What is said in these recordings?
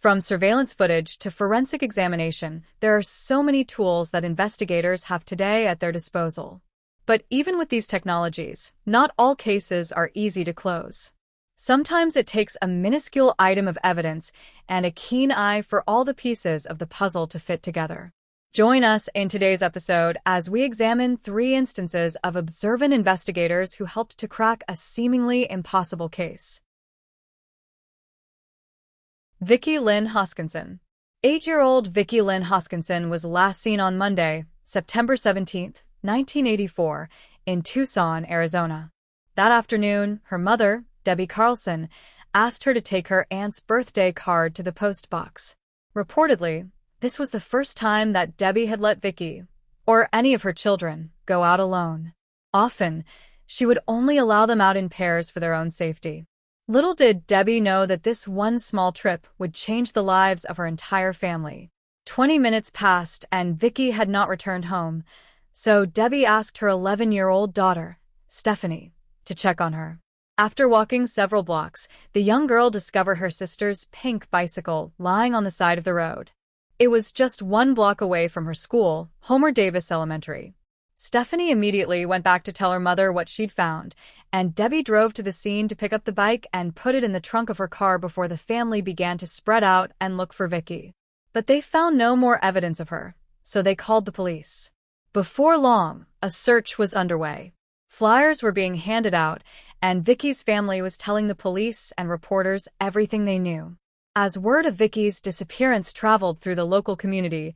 From surveillance footage to forensic examination, there are so many tools that investigators have today at their disposal. But even with these technologies, not all cases are easy to close. Sometimes it takes a minuscule item of evidence and a keen eye for all the pieces of the puzzle to fit together. Join us in today's episode as we examine 3 instances of observant investigators who helped to crack a seemingly impossible case. Vicki Lynn Hoskinson. 8-year-old Vicki Lynn Hoskinson was last seen on Monday, September 17, 1984, in Tucson, Arizona. That afternoon, her mother, Debbie Carlson, asked her to take her aunt's birthday card to the post box. Reportedly, this was the first time that Debbie had let Vicki, or any of her children, go out alone. Often, she would only allow them out in pairs for their own safety. Little did Debbie know that this one small trip would change the lives of her entire family. 20 minutes passed and Vicki had not returned home, so Debbie asked her 11-year-old daughter, Stephanie, to check on her. After walking several blocks, the young girl discovered her sister's pink bicycle lying on the side of the road. It was just 1 block away from her school, Homer Davis Elementary. Stephanie immediately went back to tell her mother what she'd found, and Debbie drove to the scene to pick up the bike and put it in the trunk of her car before the family began to spread out and look for Vicki. But they found no more evidence of her, so they called the police. Before long, a search was underway. Flyers were being handed out, and Vicki's family was telling the police and reporters everything they knew. As word of Vicki's disappearance traveled through the local community,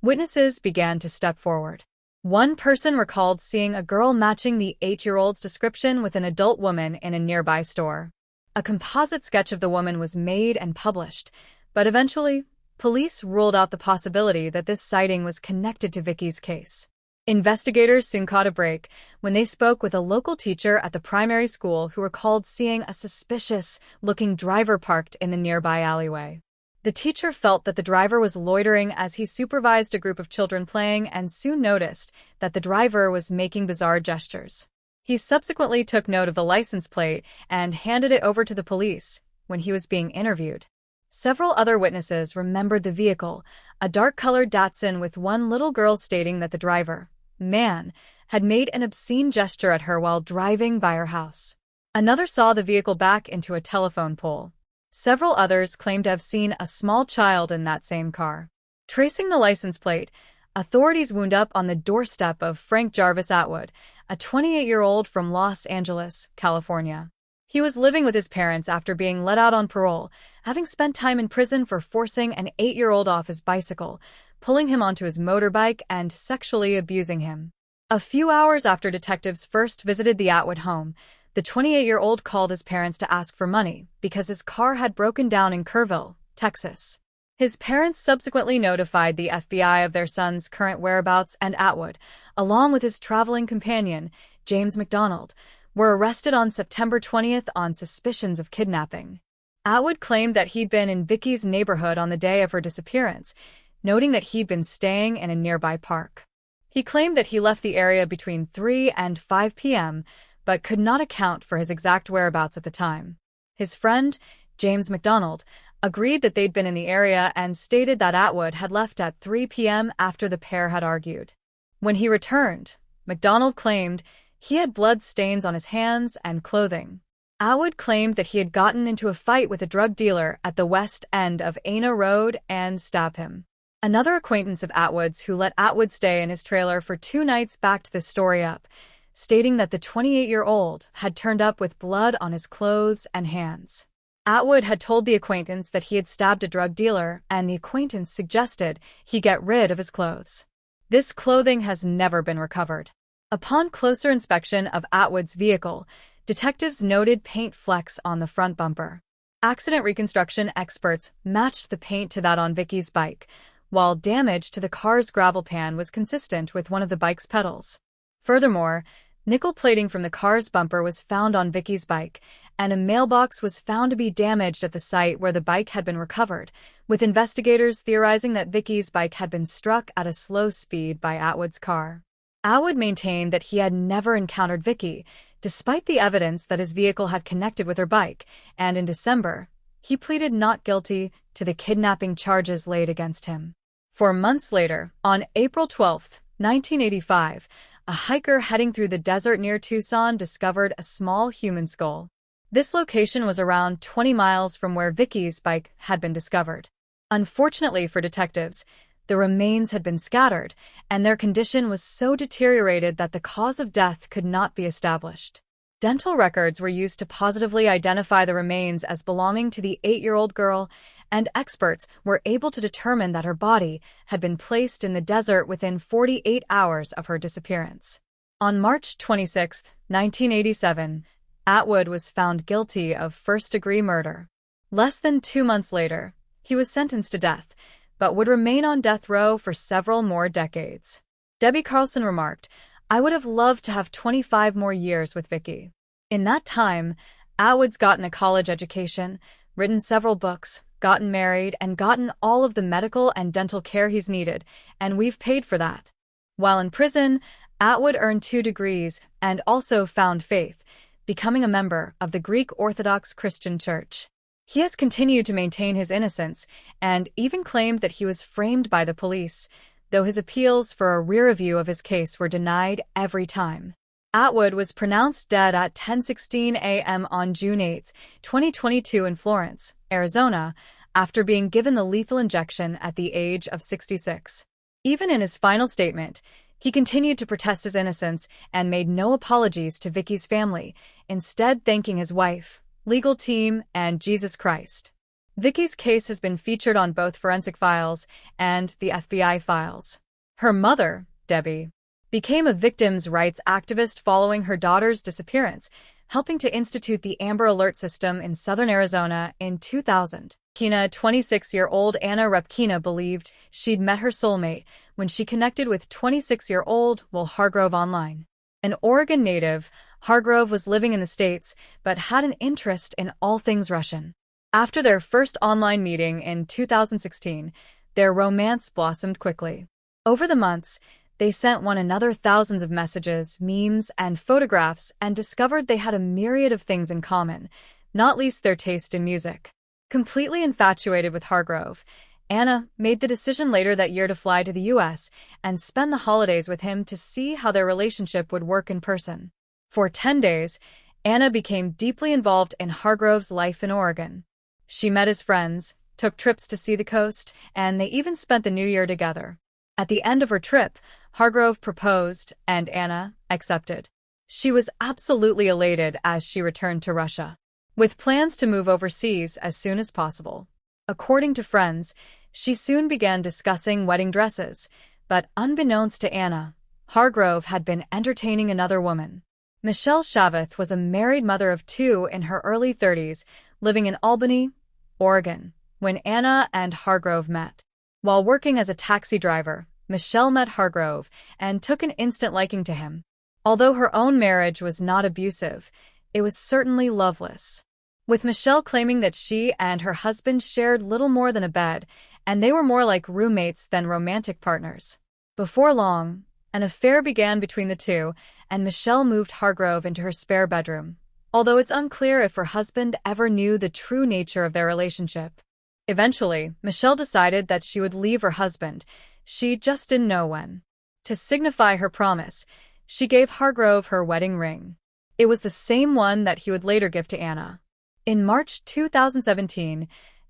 witnesses began to step forward. One person recalled seeing a girl matching the 8-year-old's description with an adult woman in a nearby store. A composite sketch of the woman was made and published, but eventually, police ruled out the possibility that this sighting was connected to Vicki's case. Investigators soon caught a break when they spoke with a local teacher at the primary school who recalled seeing a suspicious-looking driver parked in the nearby alleyway. The teacher felt that the driver was loitering as he supervised a group of children playing and soon noticed that the driver was making bizarre gestures. He subsequently took note of the license plate and handed it over to the police when he was being interviewed. Several other witnesses remembered the vehicle, a dark-colored Datsun, with one little girl stating that the driver, man, had made an obscene gesture at her while driving by her house. Another saw the vehicle back into a telephone pole. Several others claimed to have seen a small child in that same car. Tracing the license plate, authorities wound up on the doorstep of Frank Jarvis Atwood, a 28-year-old from Los Angeles, California. He was living with his parents after being let out on parole, having spent time in prison for forcing an 8-year-old off his bicycle, pulling him onto his motorbike, and sexually abusing him. A few hours after detectives first visited the Atwood home, the 28-year-old called his parents to ask for money because his car had broken down in Kerrville, Texas. His parents subsequently notified the FBI of their son's current whereabouts, and Atwood, along with his traveling companion, James McDonald, were arrested on September 20th on suspicions of kidnapping. Atwood claimed that he'd been in Vicki's neighborhood on the day of her disappearance, noting that he'd been staying in a nearby park. He claimed that he left the area between 3 and 5 p.m., but could not account for his exact whereabouts at the time. His friend, James McDonald, agreed that they'd been in the area and stated that Atwood had left at 3 p.m. after the pair had argued. When he returned, McDonald claimed he had blood stains on his hands and clothing. Atwood claimed that he had gotten into a fight with a drug dealer at the west end of Ana Road and stabbed him. Another acquaintance of Atwood's who let Atwood stay in his trailer for 2 nights backed this story up, stating that the 28-year-old had turned up with blood on his clothes and hands. Atwood had told the acquaintance that he had stabbed a drug dealer, and the acquaintance suggested he get rid of his clothes. This clothing has never been recovered. Upon closer inspection of Atwood's vehicle, detectives noted paint flecks on the front bumper. Accident reconstruction experts matched the paint to that on Vicki's bike, while damage to the car's gravel pan was consistent with one of the bike's pedals. Furthermore, nickel plating from the car's bumper was found on Vicki's bike, and a mailbox was found to be damaged at the site where the bike had been recovered, with investigators theorizing that Vicki's bike had been struck at a slow speed by Atwood's car. Atwood maintained that he had never encountered Vicki, despite the evidence that his vehicle had connected with her bike, and in December, he pleaded not guilty to the kidnapping charges laid against him. 4 months later, on April 12, 1985, a hiker heading through the desert near Tucson discovered a small human skull. This location was around 20 miles from where Vicky's bike had been discovered. Unfortunately for detectives, the remains had been scattered, and their condition was so deteriorated that the cause of death could not be established. Dental records were used to positively identify the remains as belonging to the 8-year-old girl, and experts were able to determine that her body had been placed in the desert within 48 hours of her disappearance. On March 26, 1987, Atwood was found guilty of first-degree murder. Less than 2 months later, he was sentenced to death, but would remain on death row for several more decades. Debbie Carlson remarked, "I would have loved to have 25 more years with Vicky. In that time, Atwood's gotten a college education, written several books, gotten married, and gotten all of the medical and dental care he's needed, and we've paid for that." While in prison, Atwood earned 2 degrees and also found faith, becoming a member of the Greek Orthodox Christian Church. He has continued to maintain his innocence and even claimed that he was framed by the police, though his appeals for a re-review of his case were denied every time. Atwood was pronounced dead at 10:16 a.m. on June 8, 2022 in Florence, Arizona, after being given the lethal injection at the age of 66. Even in his final statement, he continued to protest his innocence and made no apologies to Vicky's family, instead thanking his wife, legal team, and Jesus Christ. Vicky's case has been featured on both Forensic Files and the FBI Files. Her mother, Debbie, became a victims' rights activist following her daughter's disappearance, helping to institute the Amber Alert system in southern Arizona in 2000. 26-year-old Anna Repkina believed she'd met her soulmate when she connected with 26-year-old Will Hargrove online. An Oregon native, Hargrove was living in the States but had an interest in all things Russian. After their first online meeting in 2016, their romance blossomed quickly. Over the months, they sent one another thousands of messages, memes, and photographs and discovered they had a myriad of things in common, not least their taste in music. Completely infatuated with Hargrove, Anna made the decision later that year to fly to the U.S. and spend the holidays with him to see how their relationship would work in person. For 10 days, Anna became deeply involved in Hargrove's life in Oregon. She met his friends, took trips to see the coast, and they even spent the New Year together. At the end of her trip, Hargrove proposed, and Anna accepted. She was absolutely elated as she returned to Russia, with plans to move overseas as soon as possible. According to friends, she soon began discussing wedding dresses, but unbeknownst to Anna, Hargrove had been entertaining another woman. Michelle Shaveth was a married mother of 2 in her early 30s, living in Albany, Oregon, when Anna and Hargrove met. While working as a taxi driver, Michelle met Hargrove and took an instant liking to him. Although her own marriage was not abusive, it was certainly loveless, with Michelle claiming that she and her husband shared little more than a bed, and they were more like roommates than romantic partners. Before long, an affair began between the two, and Michelle moved Hargrove into her spare bedroom, although it's unclear if her husband ever knew the true nature of their relationship. Eventually, Michelle decided that she would leave her husband. She just didn't know when. To signify her promise, she gave Hargrove her wedding ring. It was the same one that he would later give to Anna. In March 2017,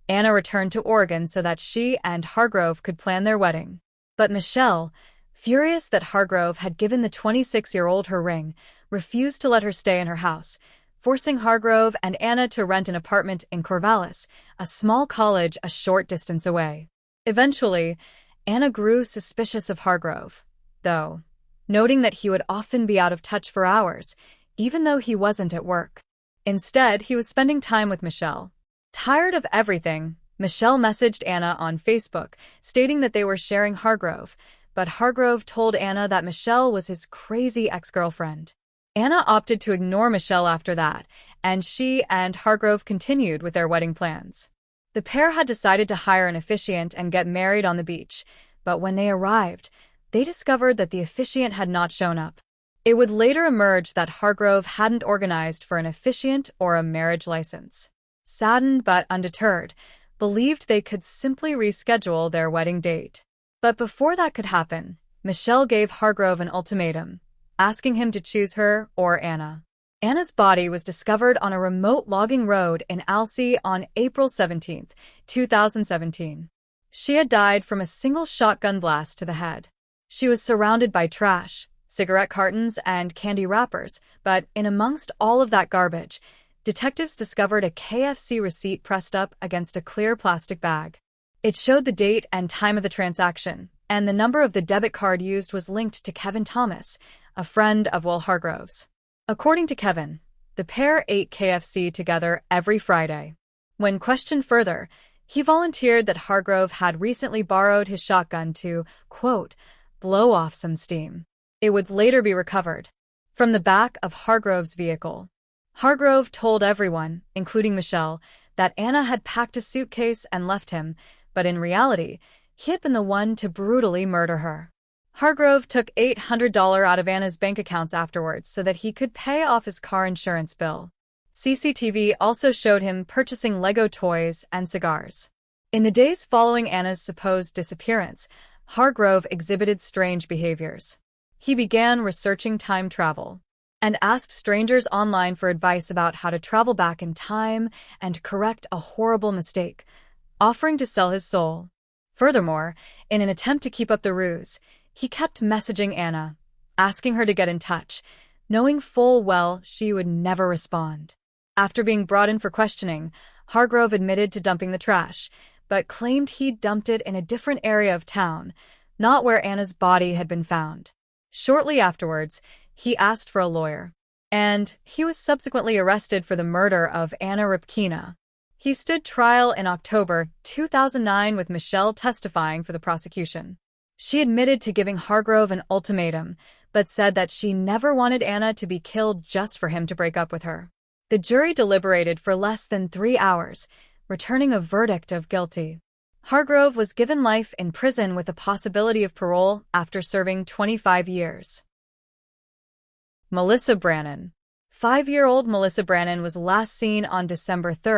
Anna returned to Oregon so that she and Hargrove could plan their wedding. But Michelle, furious that Hargrove had given the 26-year-old her ring, refused to let her stay in her house, forcing Hargrove and Anna to rent an apartment in Corvallis, a small college a short distance away. Eventually, Anna grew suspicious of Hargrove, though, noting that he would often be out of touch for hours, even though he wasn't at work. Instead, he was spending time with Michelle. Tired of everything, Michelle messaged Anna on Facebook, stating that they were sharing Hargrove, but Hargrove told Anna that Michelle was his crazy ex-girlfriend. Anna opted to ignore Michelle after that, and she and Hargrove continued with their wedding plans. The pair had decided to hire an officiant and get married on the beach, but when they arrived, they discovered that the officiant had not shown up. It would later emerge that Hargrove hadn't organized for an officiant or a marriage license. saddened but undeterred, believed they could simply reschedule their wedding date. But before that could happen, Michelle gave Hargrove an ultimatum, asking him to choose her or Anna. Anna's body was discovered on a remote logging road in Alsea on April 17, 2017. She had died from a single shotgun blast to the head. She was surrounded by trash, cigarette cartons, and candy wrappers, but in amongst all of that garbage, detectives discovered a KFC receipt pressed up against a clear plastic bag. It showed the date and time of the transaction, and the number of the debit card used was linked to Kevin Thomas, a friend of Will Hargrove's. According to Kevin, the pair ate KFC together every Friday. When questioned further, he volunteered that Hargrove had recently borrowed his shotgun to, quote, blow off some steam. It would later be recovered from the back of Hargrove's vehicle. Hargrove told everyone, including Michelle, that Anna had packed a suitcase and left him, but in reality, he had been the one to brutally murder her. Hargrove took $800 out of Anna's bank accounts afterwards so that he could pay off his car insurance bill. CCTV also showed him purchasing Lego toys and cigars. In the days following Anna's supposed disappearance, Hargrove exhibited strange behaviors. He began researching time travel and asked strangers online for advice about how to travel back in time and correct a horrible mistake, offering to sell his soul. Furthermore, in an attempt to keep up the ruse, he kept messaging Anna, asking her to get in touch, knowing full well she would never respond. After being brought in for questioning, Hargrove admitted to dumping the trash, but claimed he'd dumped it in a different area of town, not where Anna's body had been found. Shortly afterwards, he asked for a lawyer, and he was subsequently arrested for the murder of Anna Rybkina. He stood trial in October 2009 with Michelle testifying for the prosecution. She admitted to giving Hargrove an ultimatum, but said that she never wanted Anna to be killed just for him to break up with her. The jury deliberated for less than 3 hours, returning a verdict of guilty. Hargrove was given life in prison with the possibility of parole after serving 25 years. Melissa Brannon. 5-year-old Melissa Brannon was last seen on December 3,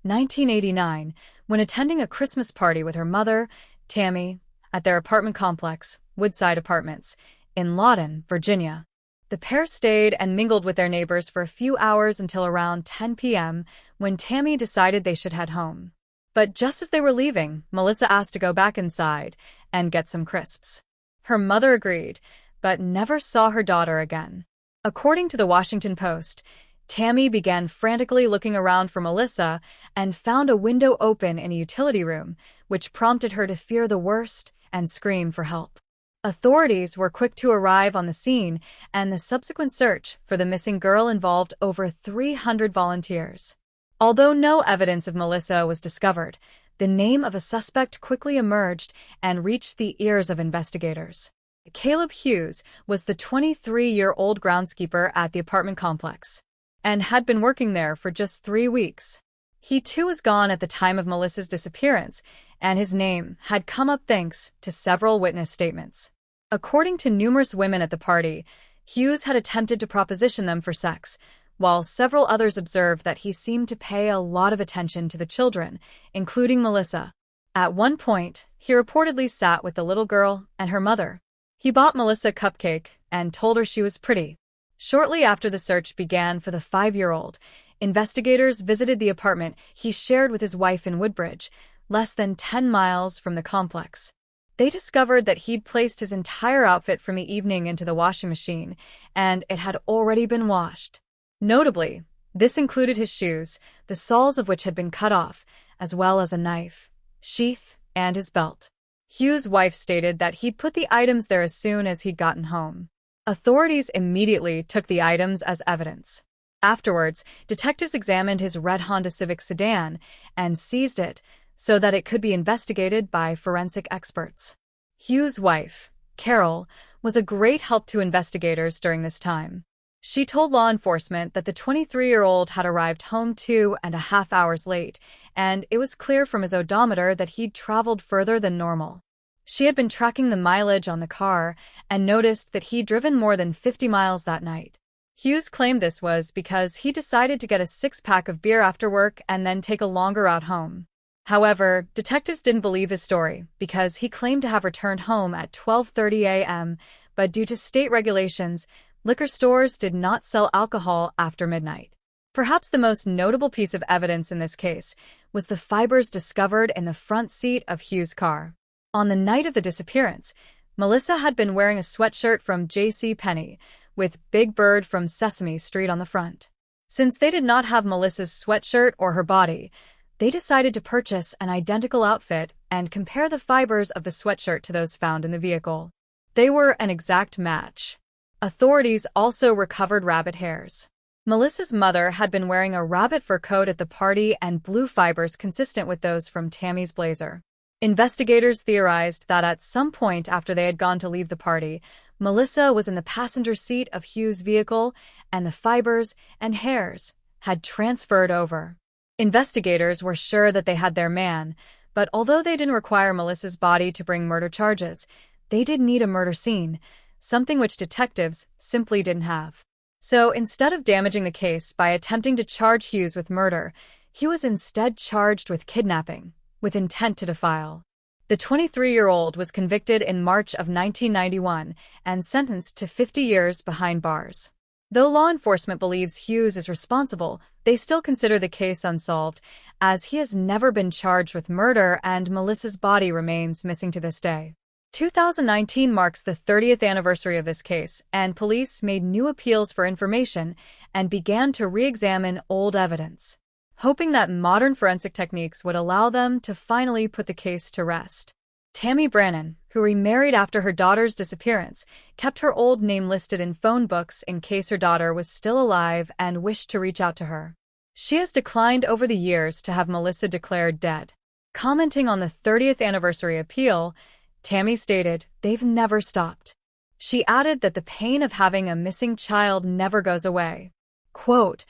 1989, when attending a Christmas party with her mother, Tammy, at their apartment complex, Woodside Apartments, in Lawton, Virginia. The pair stayed and mingled with their neighbors for a few hours until around 10 p.m., when Tammy decided they should head home. But just as they were leaving, Melissa asked to go back inside and get some crisps. Her mother agreed, but never saw her daughter again. According to the Washington Post, Tammy began frantically looking around for Melissa and found a window open in a utility room, which prompted her to fear the worst and scream for help. Authorities were quick to arrive on the scene, and the subsequent search for the missing girl involved over 300 volunteers. Although no evidence of Melissa was discovered, the name of a suspect quickly emerged and reached the ears of investigators. Caleb Hughes was the 23-year-old groundskeeper at the apartment complex and had been working there for just 3 weeks. He too was gone at the time of Melissa's disappearance, and his name had come up thanks to several witness statements. According to numerous women at the party, Hughes had attempted to proposition them for sex, while several others observed that he seemed to pay a lot of attention to the children, including Melissa. At one point, he reportedly sat with the little girl and her mother. He bought Melissa a cupcake and told her she was pretty. Shortly after the search began for the 5-year-old, investigators visited the apartment he shared with his wife in Woodbridge, less than 10 miles from the complex. They discovered that he'd placed his entire outfit from the evening into the washing machine, and it had already been washed. Notably, this included his shoes, the soles of which had been cut off, as well as a knife, sheath, and his belt. Hughes' wife stated that he'd put the items there as soon as he'd gotten home. Authorities immediately took the items as evidence. Afterwards, detectives examined his red Honda Civic sedan and seized it so that it could be investigated by forensic experts. Hughes' wife, Carol, was a great help to investigators during this time. She told law enforcement that the 23-year-old had arrived home 2.5 hours late, and it was clear from his odometer that he'd traveled further than normal. She had been tracking the mileage on the car and noticed that he'd driven more than 50 miles that night. Hughes claimed this was because he decided to get a six-pack of beer after work and then take a longer route home. However, detectives didn't believe his story because he claimed to have returned home at 12:30 a.m., but due to state regulations, liquor stores did not sell alcohol after midnight. Perhaps the most notable piece of evidence in this case was the fibers discovered in the front seat of Hughes' car. On the night of the disappearance, Melissa had been wearing a sweatshirt from J.C. Penney, with Big Bird from Sesame Street on the front. Since they did not have Melissa's sweatshirt or her body, they decided to purchase an identical outfit and compare the fibers of the sweatshirt to those found in the vehicle. They were an exact match. Authorities also recovered rabbit hairs. Melissa's mother had been wearing a rabbit fur coat at the party and blue fibers consistent with those from Tammy's blazer. Investigators theorized that at some point after they had gone to leave the party, Melissa was in the passenger seat of Hughes' vehicle and the fibers and hairs had transferred over. Investigators were sure that they had their man, but although they didn't require Melissa's body to bring murder charges, they did need a murder scene, something which detectives simply didn't have. So instead of damaging the case by attempting to charge Hughes with murder, he was instead charged with kidnapping, with intent to defile. The 23-year-old was convicted in March of 1991 and sentenced to 50 years behind bars. Though law enforcement believes Hughes is responsible, they still consider the case unsolved, as he has never been charged with murder and Melissa's body remains missing to this day. 2019 marks the 30th anniversary of this case, and police made new appeals for information and began to re-examine old evidence, hoping that modern forensic techniques would allow them to finally put the case to rest. Tammy Brannan, who remarried after her daughter's disappearance, kept her old name listed in phone books in case her daughter was still alive and wished to reach out to her. She has declined over the years to have Melissa declared dead. Commenting on the 30th anniversary appeal, Tammy stated, "They've never stopped." She added that the pain of having a missing child never goes away. Quote,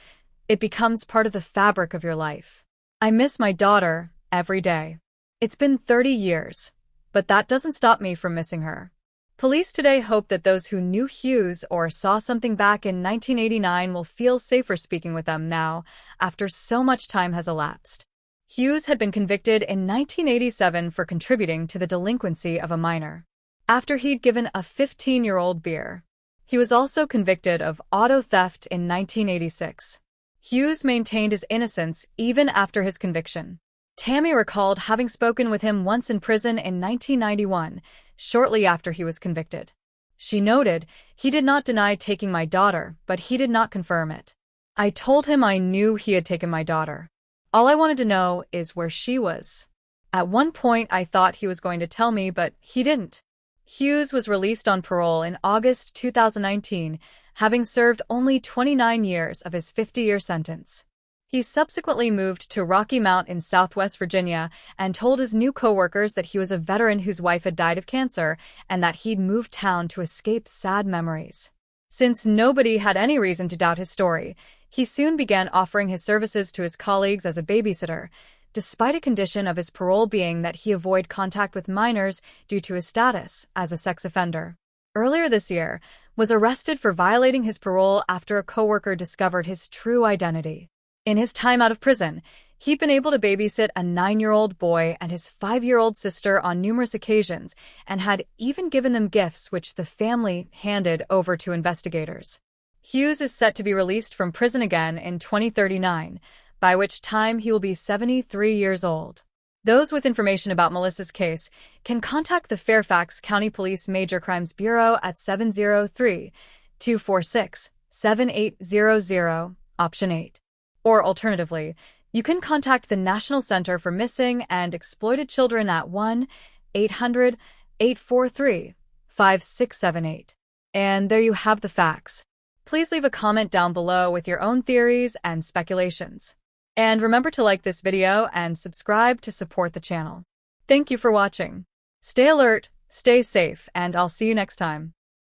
"It becomes part of the fabric of your life. I miss my daughter every day. It's been 30 years, but that doesn't stop me from missing her." Police today hope that those who knew Hughes or saw something back in 1989 will feel safer speaking with them now, after so much time has elapsed. Hughes had been convicted in 1987 for contributing to the delinquency of a minor, after he'd given a 15-year-old beer. He was also convicted of auto theft in 1986. Hughes maintained his innocence even after his conviction. Tammy recalled having spoken with him once in prison in 1991, shortly after he was convicted. She noted, "He did not deny taking my daughter, but he did not confirm it. I told him I knew he had taken my daughter. All I wanted to know is where she was. At one point I thought he was going to tell me, but he didn't." Hughes was released on parole in August 2019, having served only 29 years of his 50-year sentence. He subsequently moved to Rocky Mount in Southwest Virginia and told his new co-workers that he was a veteran whose wife had died of cancer and that he'd moved town to escape sad memories. Since nobody had any reason to doubt his story, he soon began offering his services to his colleagues as a babysitter, despite a condition of his parole being that he avoid contact with minors due to his status as a sex offender. Earlier this year, was arrested for violating his parole after a coworker discovered his true identity. In his time out of prison, he'd been able to babysit a 9-year-old boy and his 5-year-old sister on numerous occasions and had even given them gifts which the family handed over to investigators. Hughes is set to be released from prison again in 2039, by which time he will be 73 years old. Those with information about Melissa's case can contact the Fairfax County Police Major Crimes Bureau at 703-246-7800, option 8. Or alternatively, you can contact the National Center for Missing and Exploited Children at 1-800-843-5678. And there you have the facts. Please leave a comment down below with your own theories and speculations. And remember to like this video and subscribe to support the channel. Thank you for watching. Stay alert, stay safe, and I'll see you next time.